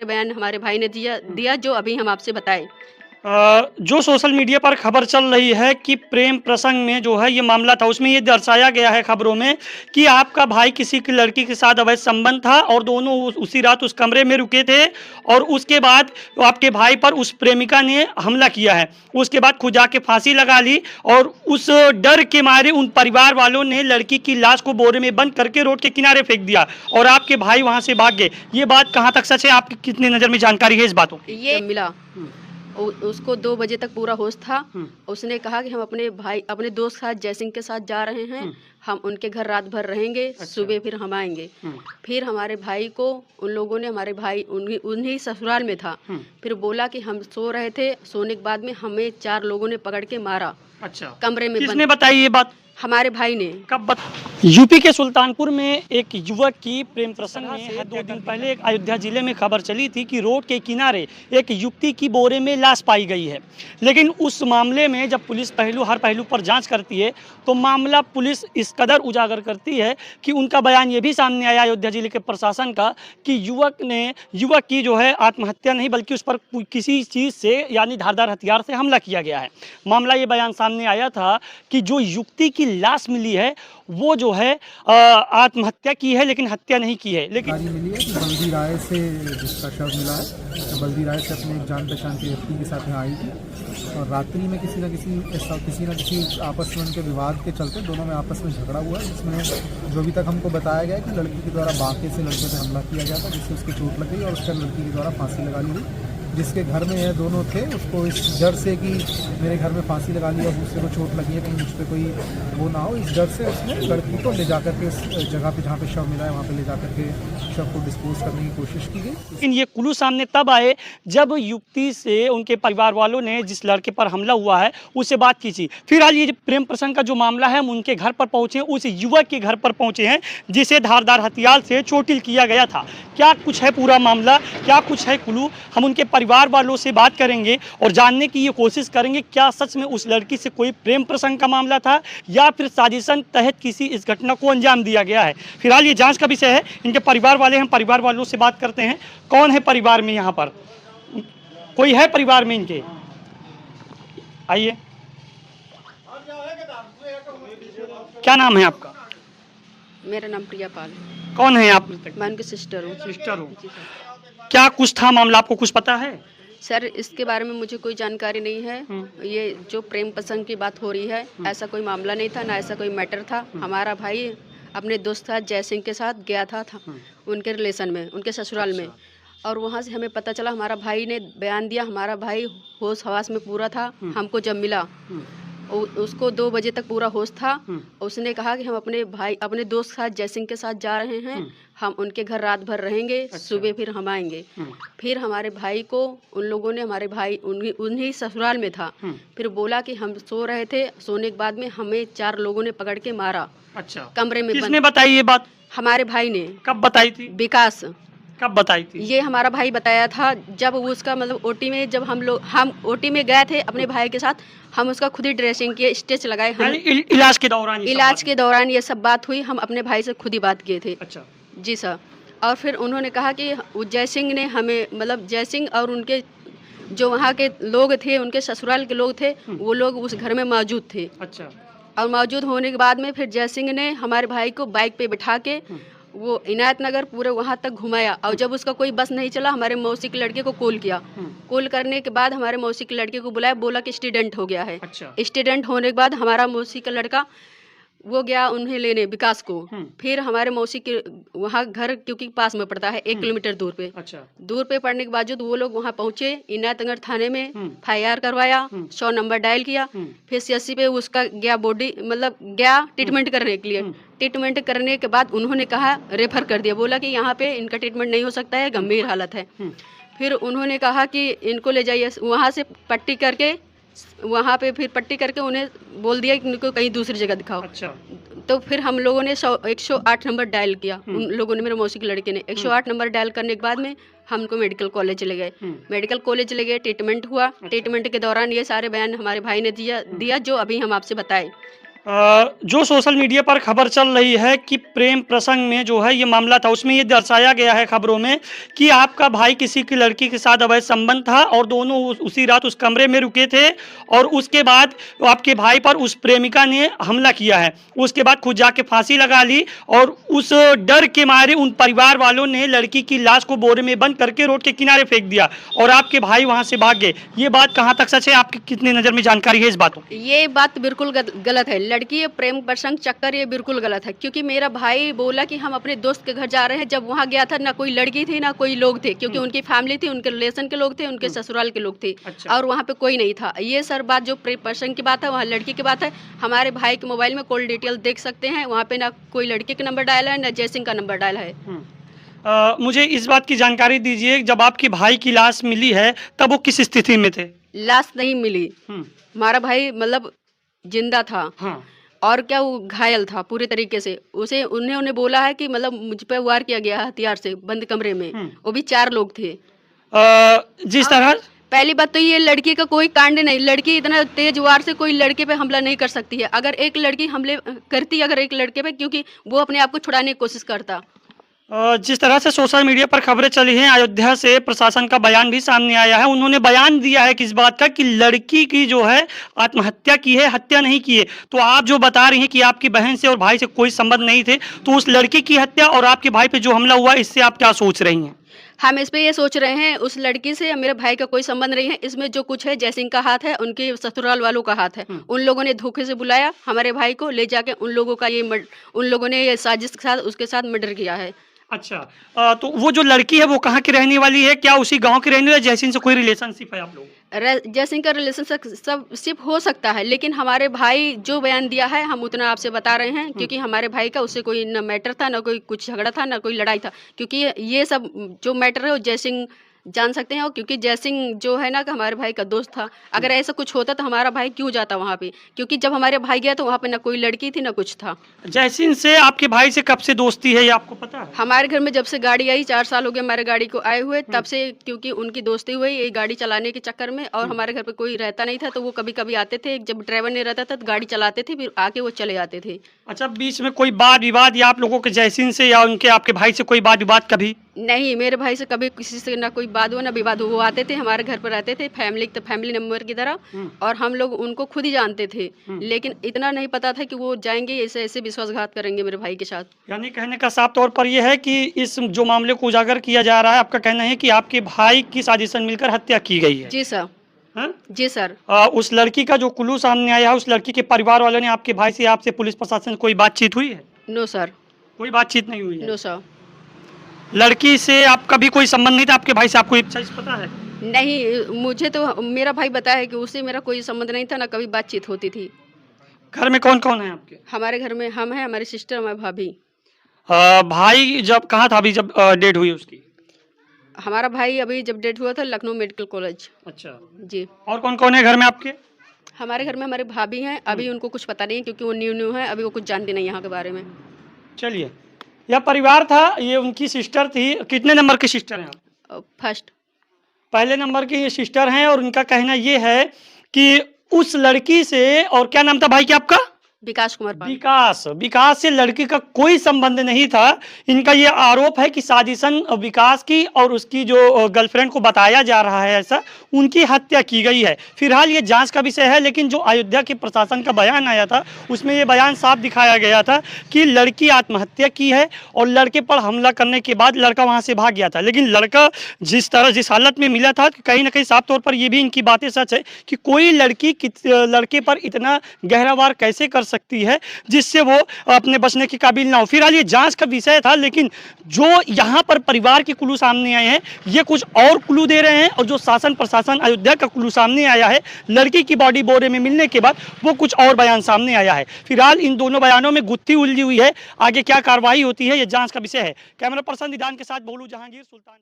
बयान हमारे भाई ने दिया जो अभी हम आपसे बताए। जो सोशल मीडिया पर खबर चल रही है कि प्रेम प्रसंग में जो है ये मामला था, उसमें ये दर्शाया गया है खबरों में कि आपका भाई किसी की लड़की के साथ अवैध संबंध था और दोनों उसी रात उस कमरे में रुके थे और उसके बाद आपके भाई पर उस प्रेमिका ने हमला किया है। उसके बाद खुद जाके फांसी लगा ली और उस डर के मारे उन परिवार वालों ने लड़की की लाश को बोरे में बंद करके रोड के किनारे फेंक दिया और आपके भाई वहां से भाग गए। ये बात कहाँ तक सच है? आपकी कितनी नज़र में जानकारी है इस बातों की? ये मिला उसको 2 बजे तक पूरा होश था। उसने कहा कि हम अपने दोस्त साथ जयसिंह के साथ जा रहे हैं, हम उनके घर रात भर रहेंगे, सुबह फिर हम आएंगे। फिर हमारे भाई को उन लोगों ने, हमारे भाई उन्हीं ससुराल में था, फिर बोला कि हम सो रहे थे, सोने के बाद में हमें 4 लोगों ने पकड़ के मारा। अच्छा, कमरे में किसने बताई ये बात? हमारे भाई ने। कब यूपी के सुल्तानपुर में एक युवक की प्रेम प्रसंग में है 2 दिन पहले एक अयोध्या जिले में खबर चली थी कि रोड के किनारे एक युवती की बोरे में लाश पाई गई है। लेकिन उस मामले में जब पुलिस हर पहलू पर जांच करती है तो मामला पुलिस इस कदर उजागर करती है कि उनका बयान ये भी सामने आया अयोध्या जिले के प्रशासन का कि युवक की जो है आत्महत्या नहीं बल्कि उस पर किसी चीज़ से यानी धारदार हथियार से हमला किया गया है। मामला ये बयान सामने आया था कि जो युवती की लाश मिली है वो जो है आत्महत्या की है लेकिन हत्या नहीं की है। लेकिन जानकारी मिली है कि बल्दी राय से जिसका शव मिला है, तो बल्दी राय से अपने एक जान पहचान के व्यक्ति के साथ यहाँ आई थी और रात्रि में किसी न किसी आपस में उनके विवाद के चलते दोनों में आपस में झगड़ा हुआ है, जिसमें जो अभी तक हमको बताया गया है कि लड़की के द्वारा बांके से लड़के पर हमला किया गया था, जिससे उसकी चोट लग गई और उसका लड़की के द्वारा फांसी लगा ली गई। जिसके घर में यह दोनों थे उसको इस डर से कि मेरे घर में फांसी लगा ली और दूसरे को चोट लगी है, कहीं मुझ पर कोई वो ना हो, इस डर से उसने लड़की को ले जाकर के उस जगह पे जहाँ पे शव मिला है वहाँ पे ले जाकर के शव को डिस्पोज करने की कोशिश की गई। लेकिन ये क्लू सामने तब आए जब युवती से उनके परिवार वालों ने जिस लड़के पर हमला हुआ है उससे बात की थी। फिलहाल ये प्रेम प्रसंग का जो मामला है हम उनके घर पर पहुंचे, उस युवक के घर पर पहुंचे हैं जिसे धारदार हथियार से चोटिल किया गया था। क्या कुछ है पूरा मामला, क्या कुछ है क्लू, हम उनके परिवार वालों से बात करेंगे और जानने की ये कोशिश करेंगे क्या सच में उस लड़की से कोई प्रेम प्रसंग का मामला था या फिर साजिशन तहत किसी इस घटना को अंजाम दिया गया है। फिलहाल ये जांच का विषय है। इनके परिवार वाले, हम परिवार वालों से बात करते हैं। कौन है परिवार में? यहाँ पर कोई है परिवार में इनके? आइए, क्या नाम है आपका? मेरा नाम प्रिया पाल। कौन है आप? मैं उनकी सिस्टर हूँ। सिस्टर हो। क्या कुछ था मामला, आपको कुछ पता है? सर, इसके बारे में मुझे कोई जानकारी नहीं है। ये जो प्रेम प्रसंग की बात हो रही है, ऐसा कोई मामला नहीं था, ना ऐसा कोई मैटर था। हमारा भाई अपने दोस्त साथ जयसिंह के साथ गया था उनके रिलेशन में, उनके ससुराल में, और वहाँ से हमें पता चला, हमारा भाई ने बयान दिया, हमारा भाई होश हवास में पूरा था। हमको जब मिला उसको 2 बजे तक पूरा होश था। उसने कहा कि हम अपने दोस्त साथ जयसिंह के साथ जा रहे हैं, हम उनके घर रात भर रहेंगे, सुबह फिर हम आएंगे। फिर हमारे भाई को उन लोगों ने, हमारे भाई उन्हीं ससुराल में था, फिर बोला कि हम सो रहे थे, सोने के बाद में हमें 4 लोगों ने पकड़ के मारा। अच्छा, कमरे में किसने बताई ये बात? हमारे भाई ने। कब बताई थी? विकास। कब बताई थी? ये हमारा भाई बताया था जब वो उसका मतलब ओटी में, जब हम ओटी में गए थे अपने भाई के साथ, हम उसका खुद ही ड्रेसिंग किए, स्टिच लगाए, हम इलाज के दौरान ये सब बात हुई, हम अपने भाई से खुद ही बात किए थे। अच्छा जी सर। और फिर उन्होंने कहा कि जयसिंह ने हमें, मतलब जयसिंह और उनके जो वहाँ के लोग थे, उनके ससुराल के लोग थे, वो लोग उस घर में मौजूद थे। अच्छा। और मौजूद होने के बाद में फिर जयसिंह ने हमारे भाई को बाइक पे बिठा के वो इनायत नगर पूरे वहाँ तक घुमाया, और जब उसका कोई बस नहीं चला, हमारे मौसी के लड़के को कॉल किया। कॉल करने के बाद हमारे मौसी के लड़के को बुलाया, बोला कि एक्सीडेंट हो गया है। अच्छा। एक्सीडेंट होने के बाद हमारा मौसी का लड़का वो गया उन्हें लेने, विकास को। फिर हमारे मौसी के वहाँ घर, क्योंकि पास में पड़ता है 1 किलोमीटर दूर पे। अच्छा। दूर पे पड़ने के बावजूद वो लोग वहाँ पहुँचे, इनायत नगर थाने में FIR करवाया, 100 नंबर डायल किया। फिर CSC पे उसका गया गया ट्रीटमेंट करने के लिए। ट्रीटमेंट करने के बाद उन्होंने कहा, रेफर कर दिया, बोला कि यहाँ पे इनका ट्रीटमेंट नहीं हो सकता है, गंभीर हालत है। फिर उन्होंने कहा कि इनको ले जाइए, वहाँ से पट्टी करके, वहाँ पे फिर पट्टी करके उन्हें बोल दिया कि इनको कहीं दूसरी जगह दिखाओ। अच्छा। तो फिर हम लोगों ने 108 नंबर डायल किया, उन लोगों ने, मेरे मौसी के लड़के ने 108 नंबर डायल करने के बाद में हमको मेडिकल कॉलेज ले गए। मेडिकल कॉलेज ले गए, ट्रीटमेंट हुआ। ट्रीटमेंट के दौरान ये सारे बयान हमारे भाई ने दिया जो अभी हम आपसे बताए। जो सोशल मीडिया पर खबर चल रही है कि प्रेम प्रसंग में जो है ये मामला था, उसमें ये दर्शाया गया है खबरों में कि आपका भाई किसी की लड़की के साथ अवैध संबंध था और दोनों उसी रात उस कमरे में रुके थे और उसके बाद आपके भाई पर उस प्रेमिका ने हमला किया है। उसके बाद खुद जाके फांसी लगा ली और उस डर के मारे उन परिवार वालों ने लड़की की लाश को बोरे में बंद करके रोड के किनारे फेंक दिया और आपके भाई वहाँ से भाग गए। ये बात कहाँ तक सच है? आपकी कितनी नज़र में जानकारी है इस बातों? ये बात बिल्कुल गलत है। लड़की ये प्रेम प्रसंग चक्कर ये बिल्कुल गलत है, क्योंकि मेरा भाई बोला कि हम अपने दोस्त के घर जा रहे हैं। जब वहाँ गया था ना कोई लड़की थी ना कोई लोग थे, क्योंकि उनकी फैमिली थी, उनके रिलेशन के लोग थे, उनके ससुराल के लोग थे। अच्छा। और वहाँ पे कोई नहीं था। ये सर बात जो प्रेम प्रसंग की बात है वहाँ लड़की की बात है। हमारे भाई के मोबाइल में कॉल डिटेल देख सकते हैं, वहाँ पे ना कोई लड़के का नंबर डायल है ना जयसिंह का नंबर डायल है। मुझे इस बात की जानकारी दीजिए, जब आपके भाई की लाश मिली है तब वो किस स्थिति में थे? लाश नहीं मिली, हमारा भाई मतलब जिंदा था। हाँ। और क्या वो घायल था पूरे तरीके से। उसे उन्हें बोला है कि मतलब मुझ पे वार किया गया हथियार से बंद कमरे में। वो भी 4 लोग थे। जिस तरह पहली बात तो ये लड़की का कोई कांड नहीं, लड़की इतना तेज वार से कोई लड़के पे हमला नहीं कर सकती है। अगर एक लड़की हमले करती अगर एक लड़के पे, क्योंकि वो अपने आप को छुड़ाने की कोशिश करता। जिस तरह से सोशल मीडिया पर खबरें चली हैं, अयोध्या से प्रशासन का बयान भी सामने आया है। उन्होंने बयान दिया है किस बात का कि लड़की की जो है आत्महत्या की है, हत्या नहीं की है। तो आप जो बता रही हैं कि आपकी बहन से और भाई से कोई संबंध नहीं थे, तो उस लड़की की हत्या और आपके भाई पे जो हमला हुआ इससे आप क्या सोच रही हैं? हम इस पे ये सोच रहे हैं उस लड़की से मेरे भाई का कोई संबंध नहीं है। इसमें जो कुछ है जयसिंह का हाथ है, उनके ससुराल वालों का हाथ है। उन लोगों ने धोखे से बुलाया हमारे भाई को, ले जाके उन लोगों ने ये साजिश के साथ उसके साथ मर्डर किया है। अच्छा, तो वो जो लड़की है वो कहाँ की रहने वाली है? क्या उसी गांव की रहने वाली है? जयसिंह से कोई रिलेशनशिप है आप लोग? जयसिंह का रिलेशनशिप हो सकता है, लेकिन हमारे भाई जो बयान दिया है हम उतना आपसे बता रहे हैं, क्योंकि हमारे भाई का उससे कोई न मैटर था, ना कोई कुछ झगड़ा था, ना कोई लड़ाई था। क्योंकि ये सब जो मैटर है वो जयसिंह जान सकते हैं। और क्योंकि जयसिंह जो है ना कि हमारे भाई का दोस्त था, अगर ऐसा कुछ होता तो हमारा भाई क्यों जाता वहाँ पे? क्योंकि जब हमारे भाई गया तो वहाँ पे ना कोई लड़की थी ना कुछ था। जयसिंह से आपके भाई से कब से दोस्ती है ये आपको पता है? हमारे घर में जब से गाड़ी आई 4 साल हो गए हमारे गाड़ी को आए हुए, तब से क्योंकि उनकी दोस्ती हुई ये गाड़ी चलाने के चक्कर में। और हमारे घर पे कोई रहता नहीं था तो वो कभी कभी आते थे, जब ड्राइवर नहीं रहता था तो गाड़ी चलाते थे, फिर आके वो चले जाते थे। अच्छा, बीच में कोई वाद विवाद या आप लोगों के जयसिंह से या उनके आपके भाई से कोई वाद विवाद कभी? नहीं, मेरे भाई से कभी किसी से ना कोई वाद हुआ ना विवाद हुआ। वो आते थे हमारे घर पर रहते थे, फैमिली नंबर की तरह, और हम लोग उनको खुद ही जानते थे। लेकिन इतना नहीं पता था कि वो जाएंगे ऐसे ऐसे विश्वासघात करेंगे मेरे भाई के साथ। यानी कहने का साफ तौर पर यह है कि इस जो मामले को उजागर किया जा रहा है, आपका कहना है कि आपके भाई की साजिश मिलकर हत्या की गई है? जी सर। हाँ? जी सर। उस लड़की का जो क्लू सामने आया है, उस लड़की के परिवार वालों ने आपके भाई से, आपसे, पुलिस प्रशासन से कोई बातचीत हुई है? No sir. कोई बातचीत नहीं हुई है? No sir. लड़की से आपका भी कोई संबंध नहीं था? आपके भाई से आपको ये चीज पता है? नहीं, मुझे तो मेरा भाई बताया है कि उससे मेरा कोई संबंध नहीं था, ना कभी बातचीत होती थी। घर में कौन कौन है आपके? हमारे घर में हम हैं, हमारी सिस्टर, हमारी भाभी। भाई जब कहाँ था अभी जब डेट हुई उसकी? हमारा भाई अभी जब डेथ हुआ था लखनऊ मेडिकल कॉलेज। अच्छा जी। और कौन कौन है घर में आपके? हमारे घर में हमारे भाभी हैं, अभी उनको कुछ पता नहीं है क्योंकि वो न्यू है, अभी वो कुछ जानते नहीं यहाँ के बारे में। चलिए, यह परिवार था, ये उनकी सिस्टर थी। कितने नंबर की सिस्टर हैं आप? फर्स्ट। पहले नंबर की ये सिस्टर हैं और उनका कहना ये है कि उस लड़की से, और क्या नाम था भाई क्या आपका? विकास कुमार पाल। विकास से लड़की का कोई संबंध नहीं था। इनका ये आरोप है कि साजिशन विकास की और उसकी जो गर्लफ्रेंड को बताया जा रहा है ऐसा, उनकी हत्या की गई है। फिलहाल ये जांच का विषय है, लेकिन जो अयोध्या के प्रशासन का बयान आया था उसमें ये बयान साफ दिखाया गया था कि लड़की आत्महत्या की है और लड़के पर हमला करने के बाद लड़का वहाँ से भाग गया था। लेकिन लड़का जिस हालत में मिला था, कहीं ना कहीं साफ तौर पर ये भी इनकी बातें सच है कि कोई लड़की लड़के पर इतना गहरा वार कैसे कर सकती है जिससे वो अपने बचने के काबिल ना हो। फिलहाल ये जांच का विषय था, लेकिन जो यहाँ पर परिवार के क्लू सामने आए हैं ये कुछ और क्लू दे रहे हैं, और जो शासन प्रशासन अयोध्या का क्लू सामने आया है लड़की की बॉडी बोरे में मिलने के बाद, वो कुछ और बयान सामने आया है। फिलहाल इन दोनों बयानों में गुत्थी उलझी हुई है, आगे क्या कार्रवाई होती है ये जांच का विषय है। कैमरा पर्सन निदान के साथ बोलू जहांगीर, सुल्तान।